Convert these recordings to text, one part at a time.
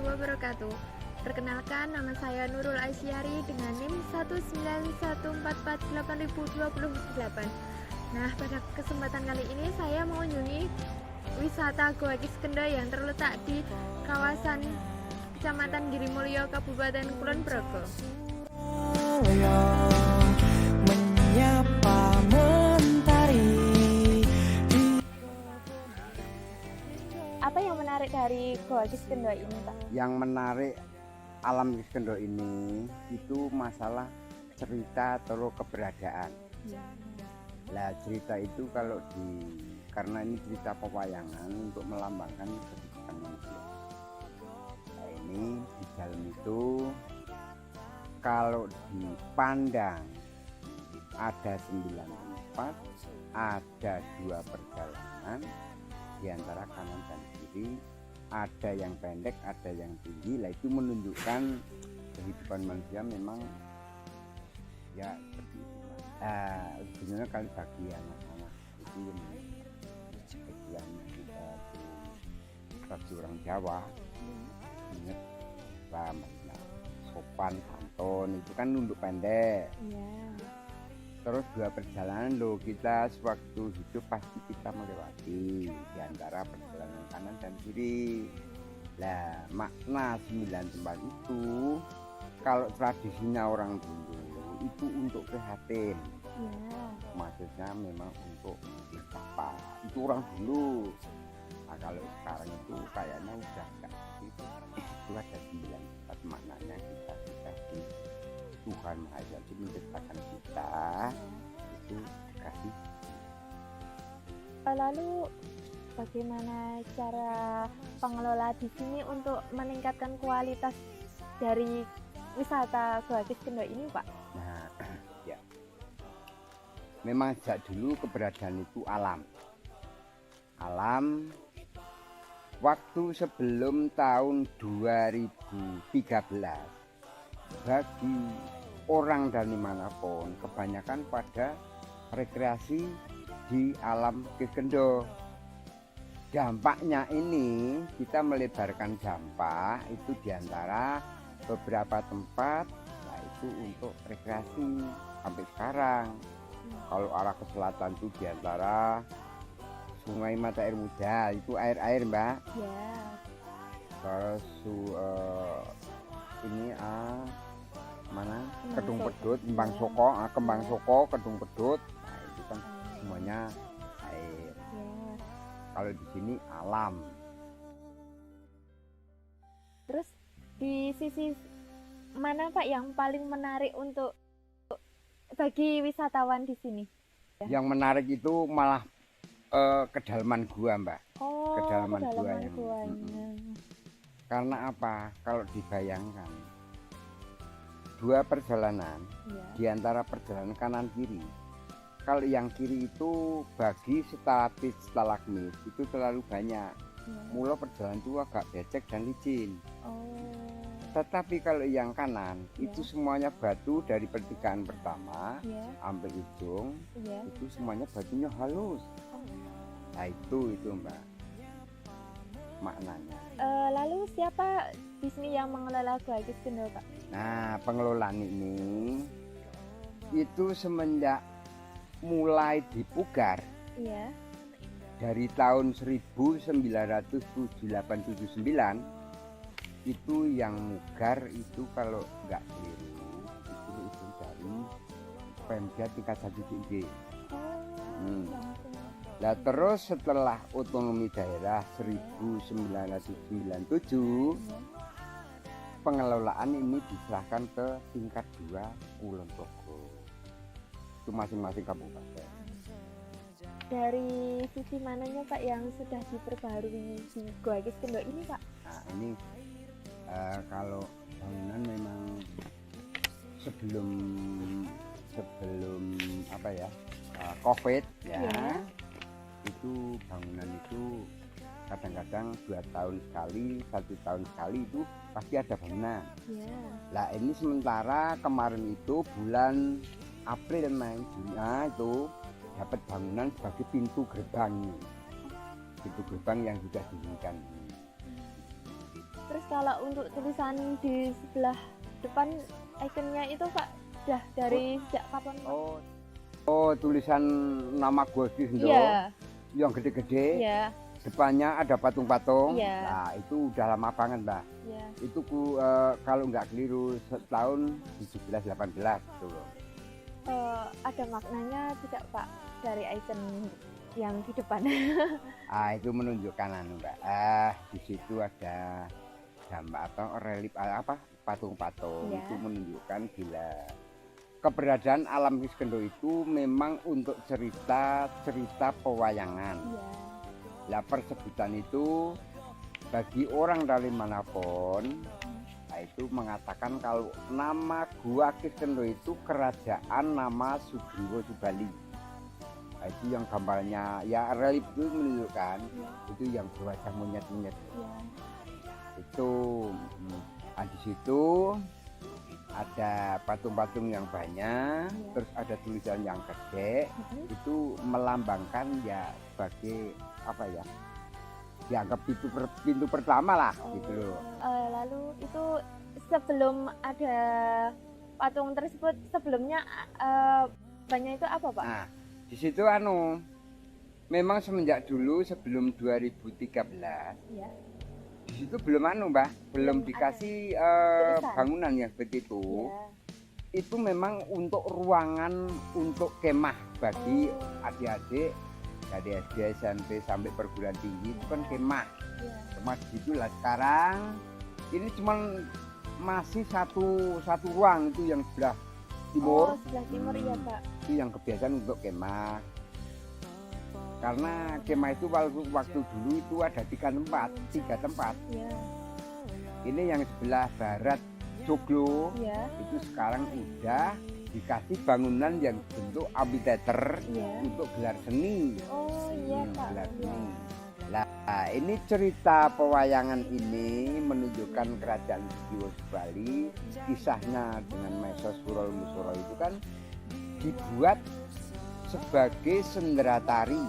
wabarakatuh. Perkenalkan, nama saya Nurul Aisyari dengan NIM 191448028. Nah, pada kesempatan kali ini saya mengunjungi wisata Goa Kiskendha yang terletak di kawasan Kecamatan Girimulyo, Kabupaten Kulon Progo. Apa yang menarik dari Goa Kiskendha ini, Pak? Yang menarik alam Kiskendha ini itu masalah cerita atau keberadaan. Lah cerita itu karena ini cerita pewayangan untuk melambangkan kehidupan manusia. Nah, ini di dalam itu kalau dipandang ada 9 tempat, ada 2 perjalanan di antara kanan dan kiri, ada yang pendek, ada yang tinggi. Lah itu menunjukkan kehidupan manusia memang ya seperti itu. Sebenarnya kalau bagi anak-anak itu yang kita bagi orang Jawa ingat sopan santun itu kan nunduk pendek. Terus 2 perjalanan kita sewaktu hidup pasti kita melewati di antara perjalanan kanan dan kiri. Lah makna 9 tempat itu kalau tradisinya orang dulu itu untuk prihatin. Maksudnya memang untuk apa? Itu orang dulu. Nah, kalau sekarang itu kayaknya udah enggak gitu. Itu ada 9 tempat maknanya kita di Tuhan Maha Esa itu menciptakan kita itu kasih. Lalu bagaimana cara pengelola di sini untuk meningkatkan kualitas dari wisata Goa Kiskendha ini, Pak? Nah, ya. Memang sejak dulu keberadaan itu alam. Alam waktu sebelum tahun 2013 bagi orang dari manapun kebanyakan pada rekreasi di alam Kiskendha. Dampaknya ini kita melebarkan dampak itu diantara beberapa tempat, nah itu untuk rekreasi sampai sekarang. Kalau arah ke selatan itu diantara Sungai Mata Air Muda itu air Mbak. Ya. Terus ini mana Kedung Pedut, Kembang Soko, Kembang Soko, Kedung Pedut. Nah itu kan semuanya air. Kalau di sini alam. Terus di sisi mana, Pak, yang paling menarik untuk bagi wisatawan di sini? Yang menarik itu malah kedalaman gua, Mbak. Oh, kedalaman guanya. Karena apa? Kalau dibayangkan 2 perjalanan di antara perjalanan kanan kiri. Kalau yang kiri itu bagi stalaktit stalagmit itu terlalu banyak. Mula perjalanan itu agak becek dan licin. Tetapi kalau yang kanan itu semuanya batu dari pertigaan pertama sampai ujung itu semuanya batunya halus. Nah itu Mbak maknanya. Lalu siapa di sini yang mengelola Goa Kiskendha, Pak? Nah pengelolaan ini itu semenjak mulai dipugar dari tahun 1978-79 itu yang mugar itu kalau nggak keliru itu dari Pemda tingkat 1 DIY. Nah terus setelah otonomi daerah 1997 pengelolaan ini diserahkan ke tingkat 2 Kulon Progo. Itu masing-masing kabupaten. Dari sisi mananya, Pak, yang sudah diperbaharui di Goa Kiskendha ini, Pak? Nah ini kalau bangunan memang sebelum apa ya COVID itu bangunan itu kadang-kadang 2 tahun sekali, 1 tahun sekali itu pasti ada bangunan. Lah ini sementara kemarin itu bulan April Mei itu dapat bangunan sebagai pintu gerbang yang sudah didirikan. Terus kalau untuk tulisan di sebelah depan ikonnya itu Pak, udah dari sejak kapan? Oh, tulisan nama gua gitu. Iya. Yang gede-gede. Iya. Depannya ada patung-patung. Iya. Nah, itu udah lama banget, Mbak. Iya. Itu kalau nggak keliru setahun 17-18 gitu loh. Ada maknanya tidak Pak dari ikon yang di depan? Itu menunjukkan Mbak. Di situ ada gambar atau relief apa patung-patung. Iya. Itu menunjukkan bila keberadaan alam Kiskendo itu memang untuk cerita pewayangan. Iya. Lah persebutan itu bagi orang dari manapun, itu mengatakan kalau nama Gua Kiskendo itu kerajaan nama Sugriwo Subali. Itu yang gambarnya ya relief itu menunjukkan itu yang berwajah monyet-monyet. Iya. Itu di situ ada patung-patung yang banyak, terus ada tulisan yang gede. Itu melambangkan ya sebagai apa ya, dianggap pintu pertama lah gitu loh. Lalu itu sebelum ada patung tersebut sebelumnya banyak itu apa Pak? Nah, di situ memang semenjak dulu sebelum 2013 Iya. di situ belum Mbak, belum dikasih bangunan yang seperti itu. Iya. Itu memang untuk ruangan untuk kemah bagi adik-adik dari SD, SMP sampai perguruan tinggi itu kan kemah. Iya. Kemah gitulah. Sekarang ini cuman masih satu ruang itu yang sebelah timur. Oh, sebelah timur iya Pak. Itu yang kebiasaan untuk kemah. Karena kemah itu waktu dulu itu ada 3 tempat. Iya. Ini yang sebelah barat Joglo. Iya. Itu sekarang udah dikasih bangunan yang bentuk amphitheater. Iya. Untuk gelar seni. Oh iya Pak. Gelar Iya. seni. Nah, ini cerita pewayangan ini menunjukkan kerajaan Sugriwo Subali. Kisahnya dengan Mesos Surol Musoro itu kan dibuat sebagai sendratari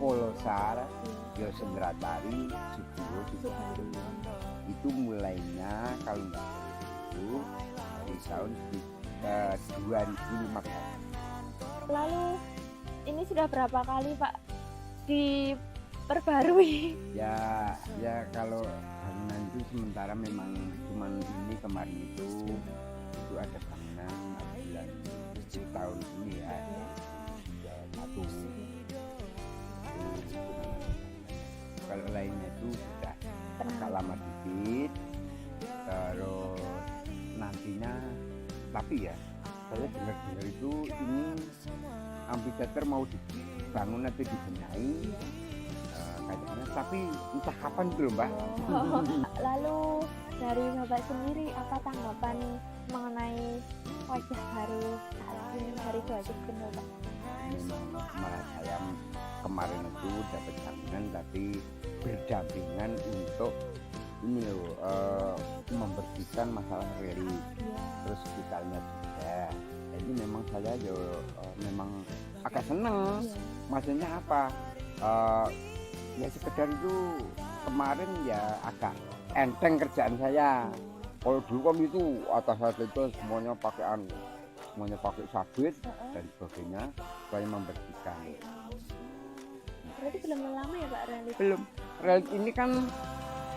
Polosar, ya sendratari Sugriwo Subali. Itu mulainya kalau nggak salah itu dari tahun 2015. Lalu ini sudah berapa kali Pak diperbarui? Ya kalau bangunan itu sementara memang cuman ini kemarin itu ada bangunan bulan tahun ini ya satu. Kalau lainnya itu sudah agak lama dikit, terus nantinya tapi ya saya dengar itu ini amphitheater mau dibangun atau dibenahi kayaknya, tapi entah kapan itu loh Mbak. Lalu dari Bapak sendiri apa tanggapan mengenai wajah baru saat ini dari Gua Kiskendo Pak? Memang malah saya kemarin itu dapat jaminan tapi berdampingan untuk ini loh membersihkan masalah relief, terus sekitarnya juga. Jadi memang saya memang agak seneng. Maksudnya apa? Ya sekedar itu kemarin ya agak enteng kerjaan saya. Kalau dulu kan itu atas itu semuanya pakai sabit dan sebagainya supaya membersihkan. Berarti belum lama ya Pak relief? Belum. Relief ini kan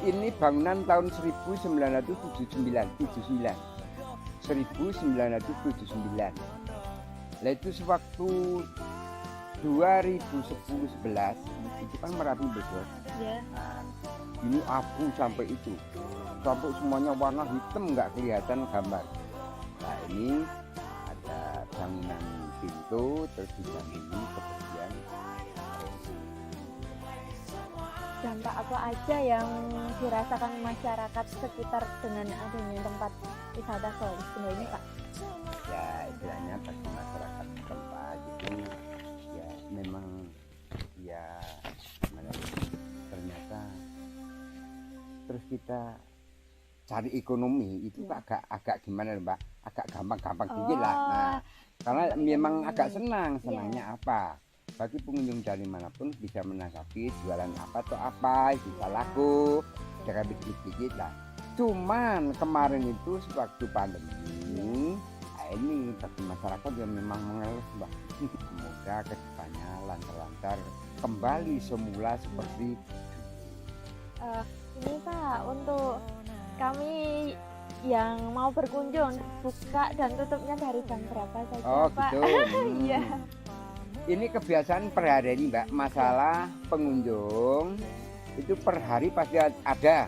ini bangunan tahun 1979. Lah itu sewaktu 2010-11 itu kan Merapi bos. Iya. Nah, ini abu sampai semuanya warna hitam nggak kelihatan gambar. Nah ini ada bangunan pintu terus dijamin kemudian. Dampak apa aja yang dirasakan masyarakat sekitar dengan adanya tempat wisata Gua Kiskendo ini Pak? Ya istilahnya bagi masyarakat tempat itu ya memang ya gimana ya, ternyata terus kita cari ekonomi itu agak gimana Mbak, agak gampang dikit lah. Nah karena memang agak senangnya apa, bagi pengunjung dari manapun bisa menanggapi jualan apa atau apa bisa laku, sedekah dikit-dikit lah. Cuman kemarin itu waktu pandemi, nah ini bagi masyarakat yang memang mengeluh Mbak. Semoga kedepannya lancar-lancar kembali semula seperti Ini Pak, untuk kami yang mau berkunjung, buka dan tutupnya dari jam berapa saja oh Pak? gitu. Iya. Ini kebiasaan per hari ini Mbak, masalah pengunjung itu per hari pasti ada. Iya.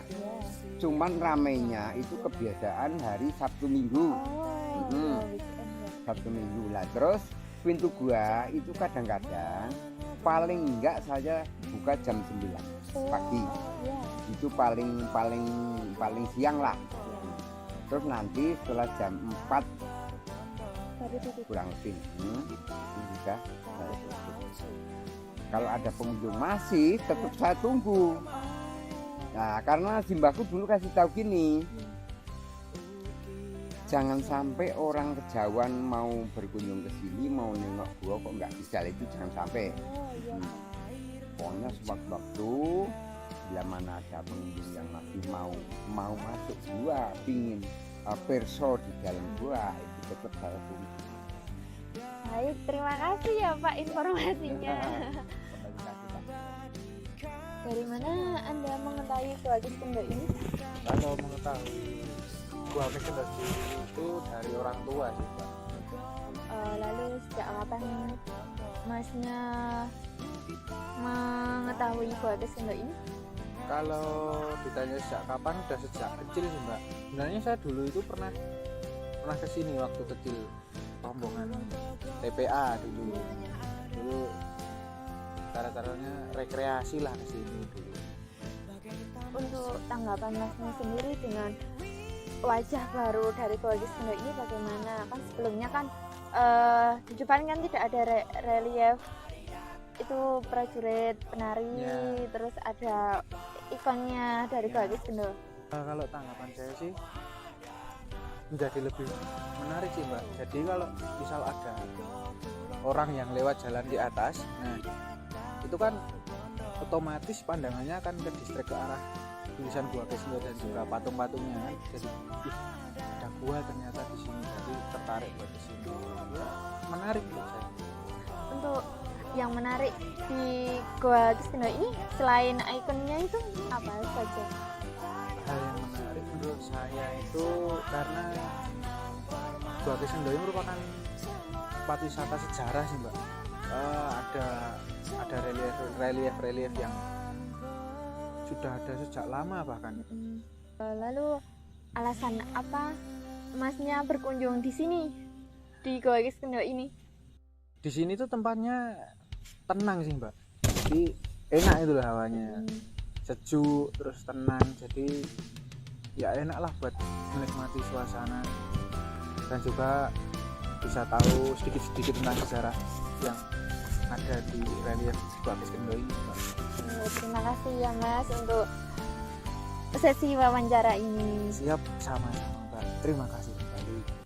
Cuman ramainya itu kebiasaan hari Sabtu Minggu. Oh, Hmm. iya, weekend ya. Sabtu Minggu lah. Terus pintu gua itu kadang-kadang paling enggak saya buka jam 9 pagi. Iya. Itu paling siang lah. Terus nanti setelah jam 4 Baru tutup. kurang lebih itu sudah saya tutup. Kalau ada pengunjung masih tetap saya tunggu. Nah, karena simbahku dulu kasih tahu gini, jangan sampai orang kejauhan mau berkunjung ke sini mau nengok gua kok nggak bisa, itu jangan sampai. Oh iya. Pokoknya sewaktu-waktu bila mana ada pengunjung yang masih mau masuk gua, pingin perso di dalam gua, itu tetap saya tunggu. Baik, terima kasih ya Pak informasinya. Kembali lagi, Pak. Dari mana Anda mengetahui Gua Kis Kendo ini? Kalau mengetahui Gua Kis Kendo itu dari orang tua sih Mbak. Lalu sejak kapan Masnya mengetahui Gua Kis Kendo ini? Kalau ditanya sejak kapan, udah sejak kecil sih Mbak. Sebenarnya saya dulu itu pernah kesini waktu kecil, rombongan TPA dulu cara-caranya rekreasi lah kesini dulu. Untuk tanggapan Masnya sendiri dengan wajah baru dari Gua Kis Kendo ini bagaimana? Kan sebelumnya kan di depan kan tidak ada relief itu prajurit penari, Ya. terus ada ikonnya dari Gua Kis Kendo. Kalau tanggapan saya sih menjadi lebih menarik sih Mbak. Jadi kalau misal ada orang yang lewat jalan di atas, nah itu kan otomatis pandangannya akan ke distrik ke arah tulisan Gua Kis Kendo dan juga patung-patungnya kan. Jadi ada gua ternyata di sini, jadi tertarik buat di sini. Ya, menarik buat saya. Untuk yang menarik di Gua Kis Kendo ini selain ikonnya itu apa saja? Hal yang menarik menurut saya itu karena Gua Kis Kendo ini merupakan tempat wisata sejarah sih Mbak. Ada relief yang sudah ada sejak lama bahkan. Lalu alasan apa Masnya berkunjung di sini di Gua Kis Kendo ini? Di sini tuh tempatnya tenang sih Mbak. Jadi enak itu lah hawanya. Sejuk terus tenang, jadi ya enak lah buat menikmati suasana dan juga bisa tahu sedikit-sedikit tentang sejarah yang ada di relief Gua Kis Kendo ini Mbak. Terima kasih ya Mas untuk sesi wawancara ini. Siap, sama-sama Mbak, terima kasih kembali.